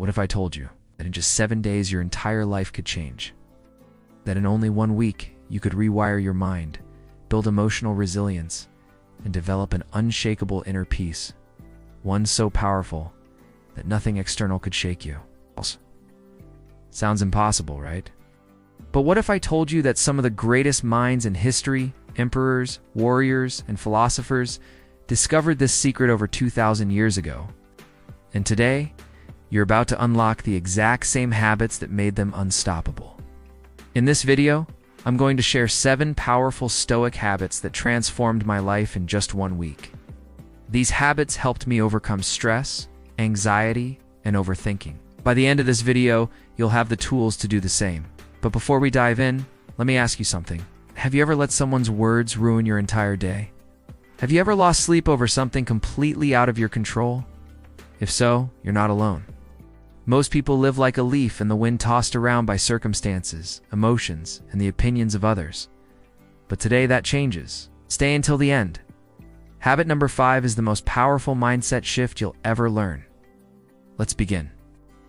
What if I told you that in just 7 days your entire life could change? That in only 1 week you could rewire your mind, build emotional resilience, and develop an unshakable inner peace, one so powerful that nothing external could shake you. Sounds impossible, right? But what if I told you that some of the greatest minds in history, emperors, warriors, and philosophers, discovered this secret over 2,000 years ago? And today, you're about to unlock the exact same habits that made them unstoppable. In this video, I'm going to share 7 powerful Stoic habits that transformed my life in just 1 week. These habits helped me overcome stress, anxiety, and overthinking. By the end of this video, you'll have the tools to do the same. But before we dive in, let me ask you something. Have you ever let someone's words ruin your entire day? Have you ever lost sleep over something completely out of your control? If so, you're not alone. Most people live like a leaf in the wind, tossed around by circumstances, emotions, and the opinions of others. But today that changes. Stay until the end. Habit number 5 is the most powerful mindset shift you'll ever learn. Let's begin.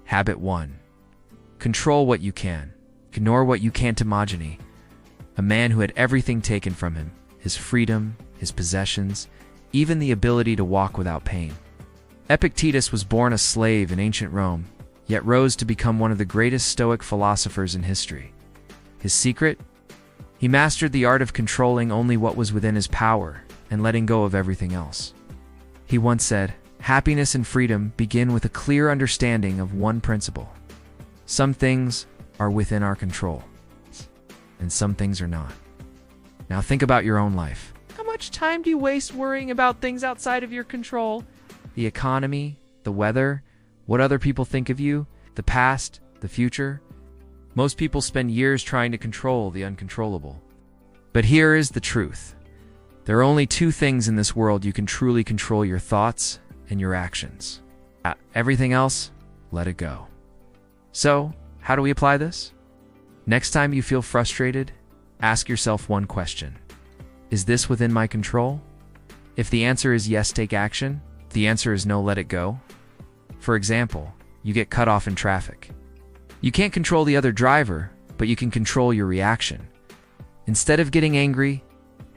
Habit 1. Control what you can. Ignore what you can't. Imagine a man who had everything taken from him, his freedom, his possessions, even the ability to walk without pain. Epictetus was born a slave in ancient Rome, yet rose to become one of the greatest Stoic philosophers in history. His secret? He mastered the art of controlling only what was within his power and letting go of everything else. He once said, "Happiness and freedom begin with a clear understanding of one principle. Some things are within our control, and some things are not." Now think about your own life. How much time do you waste worrying about things outside of your control? The economy, the weather, what other people think of you, the past, the future. Most people spend years trying to control the uncontrollable. But here is the truth. There are only 2 things in this world you can truly control: your thoughts and your actions. Everything else, let it go. So, how do we apply this? Next time you feel frustrated, ask yourself one question. Is this within my control? If the answer is yes, take action. If the answer is no, let it go. For example, you get cut off in traffic. You can't control the other driver, but you can control your reaction. Instead of getting angry,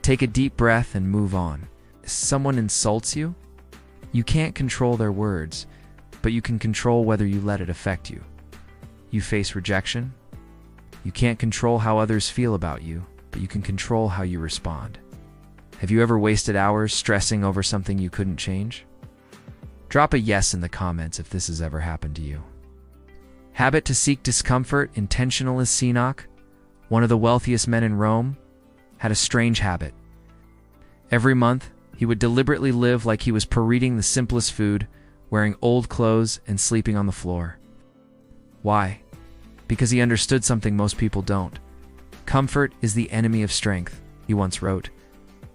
take a deep breath and move on. If someone insults you, you can't control their words, but you can control whether you let it affect you. You face rejection. You can't control how others feel about you, but you can control how you respond. Have you ever wasted hours stressing over something you couldn't change? Drop a yes in the comments if this has ever happened to you. Habit to seek discomfort. Intentional. As Stoic, one of the wealthiest men in Rome, had a strange habit. Every month, he would deliberately live like he was eating the simplest food, wearing old clothes, and sleeping on the floor. Why? Because he understood something most people don't. Comfort is the enemy of strength, he once wrote.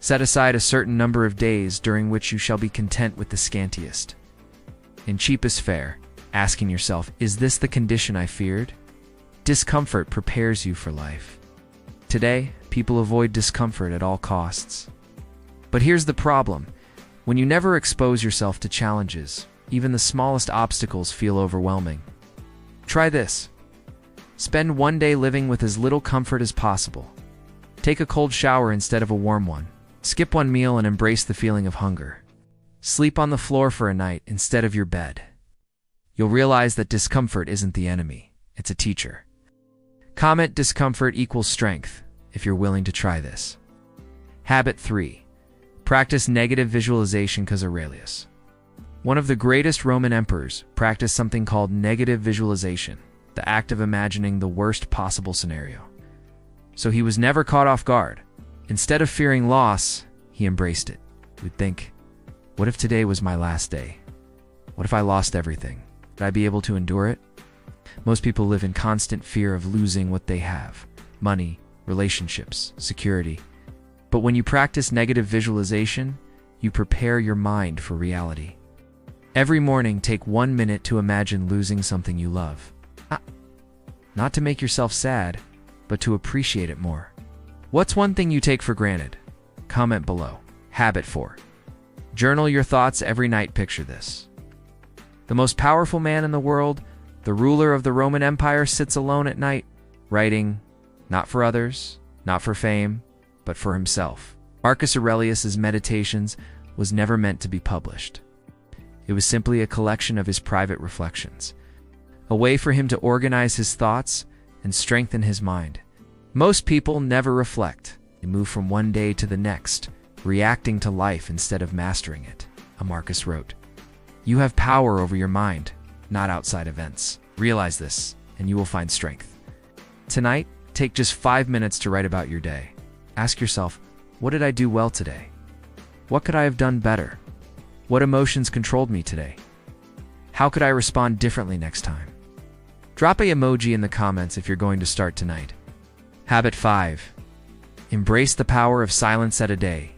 Set aside a certain number of days during which you shall be content with the scantiest. In cheapest fare, asking yourself, is this the condition I feared? Discomfort prepares you for life. Today, people avoid discomfort at all costs. But here's the problem. When you never expose yourself to challenges, even the smallest obstacles feel overwhelming. Try this. Spend 1 day living with as little comfort as possible. Take a cold shower instead of a warm one. Skip 1 meal and embrace the feeling of hunger. Sleep on the floor for a night instead of your bed. You'll realize that discomfort isn't the enemy, it's a teacher. Comment discomfort equals strength if you're willing to try this. Habit 3. Practice negative visualization. Aurelius, one of the greatest Roman emperors, practiced something called negative visualization, the act of imagining the worst possible scenario. So he was never caught off guard. Instead of fearing loss, he embraced it. He'd think, what if today was my last day? What if I lost everything? Would I be able to endure it? Most people live in constant fear of losing what they have: money, relationships, security. But when you practice negative visualization, you prepare your mind for reality. Every morning, take 1 minute to imagine losing something you love. Not to make yourself sad, but to appreciate it more. What's one thing you take for granted? Comment below. Habit 4. Journal your thoughts every night. Picture this. The most powerful man in the world The ruler of the Roman Empire sits alone at night, writing, not for others, not for fame, but for himself. Marcus Aurelius's Meditations was never meant to be published. It was simply a collection of his private reflections, a way for him to organize his thoughts and strengthen his mind. Most people never reflect. They move from one day to the next, reacting to life instead of mastering it. Marcus wrote, "You have power over your mind, not outside events. Realize this, and you will find strength." Tonight, take just 5 minutes to write about your day. Ask yourself, what did I do well today? What could I have done better? What emotions controlled me today? How could I respond differently next time? Drop an emoji in the comments if you're going to start tonight. Habit 5. Embrace the power of silence at a day.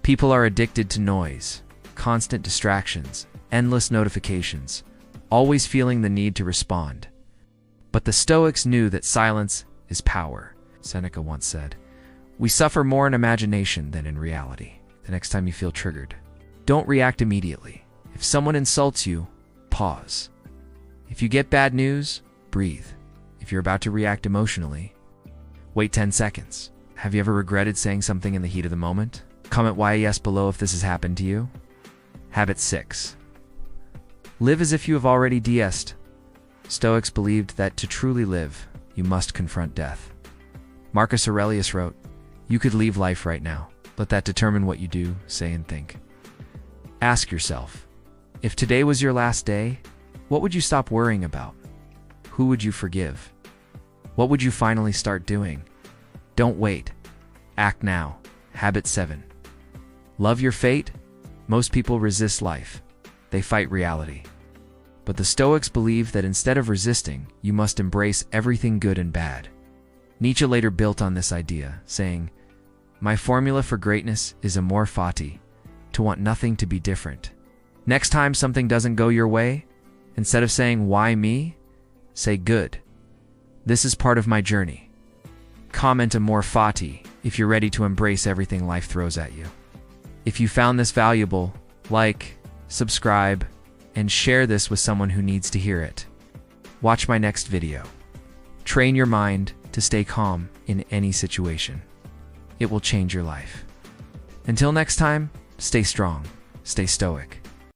People are addicted to noise, constant distractions, endless notifications, always feeling the need to respond. But the Stoics knew that silence is power. Seneca once said, "We suffer more in imagination than in reality." The next time you feel triggered, don't react immediately. If someone insults you, pause. If you get bad news, breathe. If you're about to react emotionally, wait 10 seconds. Have you ever regretted saying something in the heat of the moment? Comment yes below if this has happened to you. Habit 6. Live as if you have already DS'd. Stoics believed that to truly live, you must confront death. Marcus Aurelius wrote, "You could leave life right now. Let that determine what you do, say, and think." Ask yourself, if today was your last day, what would you stop worrying about? Who would you forgive? What would you finally start doing? Don't wait. Act now. Habit 7. Love your fate. Most people resist life. They fight reality. But the Stoics believed that instead of resisting, you must embrace everything good and bad. Nietzsche later built on this idea, saying, "My formula for greatness is amor fati, to want nothing to be different." Next time something doesn't go your way, instead of saying, "Why me?" say, "Good. This is part of my journey." Comment amor fati if you're ready to embrace everything life throws at you. If you found this valuable, like, subscribe, and share this with someone who needs to hear it. Watch my next video. Train your mind to stay calm in any situation. It will change your life. Until next time, stay strong, stay stoic.